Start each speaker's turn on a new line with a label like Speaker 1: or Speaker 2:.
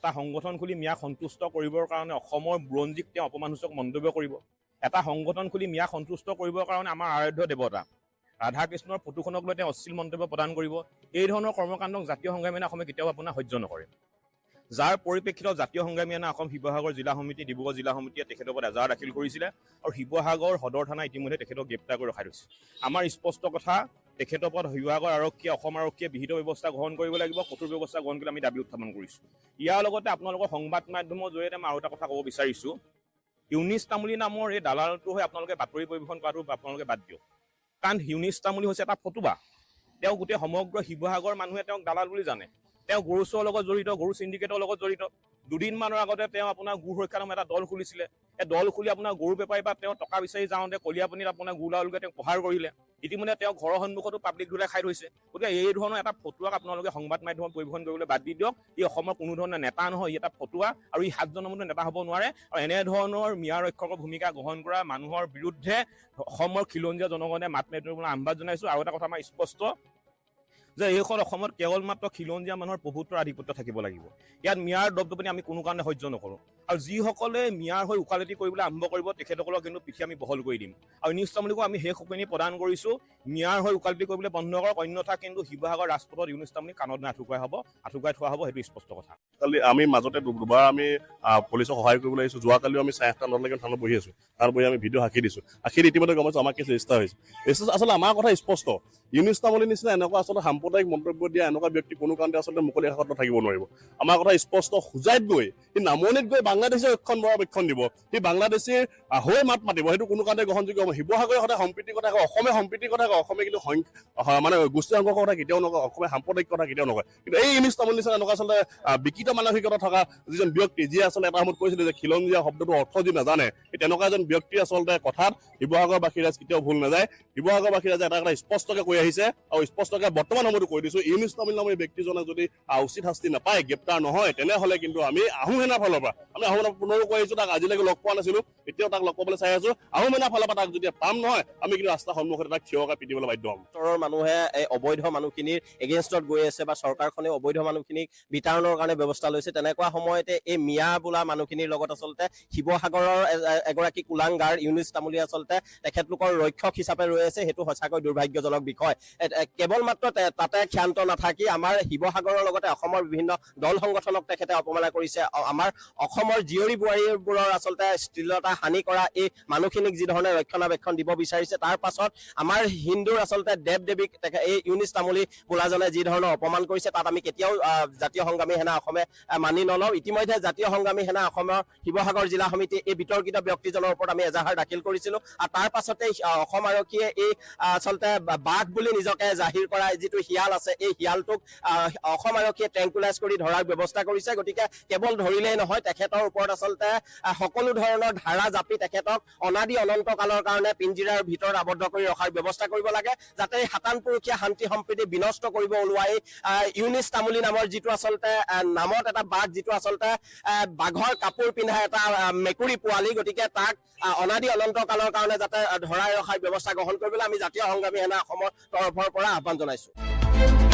Speaker 1: এটা সংগঠন খুলি মিয়াক সন্তুষ্ট কৰিবৰ কাৰণে অসমৰ বুৰঞ্জীক তেওঁ অপমানসূচক মন্তব্য কৰিব। এটা সংগঠন খুলি মিয়াক সন্তুষ্ট কৰিবৰ কাৰণে আমাৰ আৰাধ্য দেৱতা ৰাধা কৃষ্ণৰ ফটোখনক লৈ তেওঁ অশ্লীল মন্তব্য প্ৰদান কৰিব। এই ধৰণৰ কৰ্মকাণ্ডক জাতীয় সংগ্ৰামী অসমে কেতিয়াও আপোনাৰ সহ্য নকৰে। যাৰ পৰিপ্ৰেক্ষিতত জাতীয় সংগ্ৰামী অসম শিৱসাগৰ জিলা সমিতি, ডিব্ৰুগড় জিলা সমিতিয়ে তেখেতৰ ওপৰত এজাহাৰ দাখিল কৰিছিলে আৰু শিৱসাগৰ সদৰ থানা ইতিমধ্যে তেখেতক গ্ৰেপ্তাৰ কৰি ৰখাই থৈছে। আমাৰ স্পষ্ট কথা, তেখেতৰ ওপৰত শিৱসাগৰ আৰক্ষীয়ে, অসম আৰক্ষীয়ে বিহিত ব্যৱস্থা গ্ৰহণ কৰিব লাগিব, কঠোৰ ব্যৱস্থা গ্ৰহণ কৰি আমি দাবী উত্থাপন কৰিছোঁ। ইয়াৰ লগতে আপোনালোকৰ সংবাদ মাধ্যমৰ জৰিয়তে মই আৰু এটা কথা ক'ব বিচাৰিছোঁ, ইউনিছ তামুলী নামৰ এই দালালটো হৈ আপোনালোকে বাতৰি পৰিৱেশন কৰাটো আপোনালোকে বাদ দিয়ক। কাৰণ ইউনিছ তামুলী হৈছে এটা ফটুৱা। তেওঁ গোটেই সমগ্ৰ শিৱসাগৰ মানুহে তেওঁক দালাল বুলি জানে। তেওঁ গৰু চোৰৰ লগত জড়িত, গৰু চিণ্ডিকেটৰ লগত জড়িত। দুদিনমানৰ আগতে তেওঁ আপোনাৰ গো সুৰক্ষা নামৰ এটা দল খুলিছিলে। এই দল খুলি আপোনাৰ গৰু বেপাৰী বা তেওঁ টকা বিচাৰি যাওঁতে কলিয়াপানীত আপোনাৰ গোলাউলকে তেওঁক প্ৰহাৰ কৰিলে। ইতিমধ্যে তেওঁ ঘৰৰ সন্মুখতো পাব্লিক ধুলাই খাই থৈছে। গতিকে এই ধৰণৰ এটা ফটুৱাক আপোনালোকে সংবাদ মাধ্যমত পৰিৱেশন কৰিবলৈ বাদ দি দিয়ক। ই অসমৰ কোনো ধৰণৰ নেতা নহয়, ই এটা ফটুৱা আৰু ই 7 জনৰ মধ্যে নেতা হ'ব নোৱাৰে। আৰু এনেধৰণৰ মিয়া ৰক্ষকৰ ভূমিকা গ্ৰহণ কৰা মানুহৰ বিৰুদ্ধে অসমৰ খিলঞ্জীয়া জনগণে মাত মাতিবলৈ আহ্বান জনাইছোঁ। আৰু এটা কথা আমাৰ স্পষ্ট যে এইখন অসমত কেৱল মাত্ৰ খিলঞ্জীয়া মানুহৰ প্ৰভুত্বৰ আধিপত্য থাকিব লাগিব। ইয়াত মিয়াৰ দপদপনি আমি কোনো কাৰণে সহ্য নকৰোঁ। আৰু যিসকলে মিয়াৰ হৈ উকালতি কৰিবলৈ আৰম্ভ কৰিব তেখেতসকলক কিন্তু পিঠি আমি বহল কৰি দিম। আৰু ইউনিছ তামুলীকো আমি সেই সপনি প্ৰদান কৰিছোঁ, মিয়াৰ হৈ উকালতি কৰিবলৈ বন্ধ কৰক, অন্যথা কিন্তু শিৱসাগৰ ৰাজপথত ইউনিছ তামুলী কাণত আঁঠুকৰাই থোৱা হ'ব, সেইটো স্পষ্ট কথা।
Speaker 2: কালি আমি মাজতে দুবাৰ আমি পুলিচক সহায় কৰিবলৈ আহিছোঁ। যোৱাকালিও আমি 9:30 থানাত বহি আছোঁ। তাত বহি আমি ভিডিঅ' সাক্ষী দিছোঁ। সাক্ষী ইতিমধ্যে গম পাইছোঁ আমাৰ কেছ ৰেজিষ্টাৰ হৈছে। আচলতে আমাৰ কথা স্পষ্ট, ইউনিছ তামুলীৰ নিচিনা এনেকুৱা আচলতে সাম্প্ৰদায়িক মন্তব্য দিয়া এনেকুৱা ব্যক্তি কোনো কাৰণতে আচলতে মুকলি আকাশত থাকিব নোৱাৰিব। আমাৰ কথা স্পষ্ট, হোজাইত গৈ সি নামনিত গৈ বাংলাদেশে ৰক্ষণ দিব, সি বাংলাদেশীৰ হৈ মাত মাতিব, সেইটো কোনো কাৰণতে গ্ৰহণযোগ্য হ'ব। শিৱসাগৰে সদায় সম্প্ৰীতিৰ কথা কয়, অসমে সম্প্ৰীতিৰ কথা কয়, অসমে কিন্তু মানে গোষ্ঠী সংঘৰ্ষৰ কথা কেতিয়াও নকয়, অসমে সাম্প্ৰদায়িক কথা কেতিয়াও নকয়। কিন্তু এই ইউনিছ তামুলীৰ নিচিনা এনেকুৱা আচলতে বিকৃত মানসিকতা থকা যিজন ব্যক্তি, যিয়ে আচলতে এটা সময়ত কৈছিলে যে খিলঞ্জীয়া শব্দটোৰ অৰ্থ যি নাজানে, তেনেকুৱা এজন ব্যক্তি আচলতে কথাত শিৱসাগৰবাসী ৰাইজ কেতিয়াও ভুল নাযায়। শিৱসাগৰবাসী ৰাইজে এটা কথা স্পষ্টকে কৈ আহিছে আৰু স্পষ্টকে বৰ্তমান সময়তো কৈ দিছোঁ, ইউনিছ তামুলী নামৰ ব্যক্তিজনক যদি উচিত শাস্তি নাপায়, গ্ৰেপ্তাৰ নহয়, তেনেহ'লে কিন্তু আমি আহোম সেনাৰ ফালৰ পৰা পুনৰ কৈ আহিছোঁ, তাক আজিলৈকে লগ পোৱা নাছিলোঁ, এতিয়াও তাক লগ পাবলৈ চাই আছোঁ। আহোম সেনাৰ ফালৰ পৰা তাক যদি পাম নহয়, আমি কিন্তু ৰাস্তাৰ সন্মুখতে তাক থিয় কৰাই পিটিবলৈ বাধ্য হ'ম।
Speaker 3: চৰৰ মানুহে এই অবৈধ মানুহখিনিৰ এগেইনষ্টত গৈ আছে বা চৰকাৰখনে অবৈধ মানুহখিনিক বিতাৰণৰ কাৰণে ব্যৱস্থা লৈছে। তেনেকুৱা সময়তে এই মিয়া বোলা মানুহখিনিৰ লগত আচলতে শিৱসাগৰৰ এগৰাকী কুলাংগাৰ ইউনিছ তামুলী আচলতে তেখেতলোকৰ ৰক্ষক হিচাপে ৰৈ আছে। সেইটো সঁচাকৈ দুৰ্ভাগ্যজনক বিষয়। কেৱল মাত্ৰ তাতে ক্ষান্ত নাথাকি আমাৰ শিৱসাগৰৰ লগতে অসমৰ বিভিন্ন দল সংগঠনক তেখেতে অপমানা কৰিছে। আমাৰ অসমৰ জীয়ৰী বোৱাৰীবোৰৰ আচলতে স্থিৰতা হানি কৰা এই মানুহখিনিক যি ধৰণে ৰক্ষণাবেক্ষণ দিব বিচাৰিছে, তাৰ পাছত আমাৰ হিন্দুৰ আচলতে দেৱ দেৱীক এই ইউনিছ তামুলী বোলাজনে যি ধৰণৰ অপমান কৰিছে, তাত আমি কেতিয়াও জাতীয় সংগ্ৰামী সেনা অসমে মানি নলওঁ। ইতিমধ্যে জাতীয় সংগ্ৰামী সেনা অসমৰ শিৱসাগৰ জিলা সমিতি এই বিতৰ্কিত ব্যক্তিজনৰ ওপৰত আমি এজাহাৰ দাখিল কৰিছিলোঁ। আৰু তাৰ পাছতেই অসম আৰক্ষীয়ে এই আচলতে বাঘ বুলি নিজকে জাহিৰ কৰা যিটো শিয়াল আছে, এই শিয়ালটোক অসম আৰক্ষীয়ে ট্ৰেংকুলাইজ কৰি ধৰাৰ ব্যৱস্থা কৰিছে। গতিকে কেৱল ধৰিলেই নহয়, তেখেতৰ ওপৰত আচলতে সকলো ধৰণৰ ধাৰা জাপি তেখেতক অনাদি অনন্ত কালৰ কাৰণে পিঞ্জিৰাৰ ভিতৰত আবদ্ধ কৰি ৰখাৰ ব্যৱস্থা কৰিব লাগে, যাতে সাতানপুৰুষীয়া শান্তি সম্প্ৰীতি বিনষ্ট কৰিব ওলোৱা ইউনিছ তামুলী নামৰ যিটো আচলতে নামত এটা বাঘ, যিটো আচলতে বাঘৰ কাপোৰ পিন্ধা এটা মেকুৰী পোৱালি, গতিকে তাক অনাদি অনন্ত কালৰ কাৰণে যাতে ধৰাই ৰখাৰ ব্যৱস্থা গ্ৰহণ কৰিবলৈ আমি জাতীয় সংগ্ৰামী সেনা অসমৰ তৰফৰ পৰা আহ্বান জনাইছোঁ।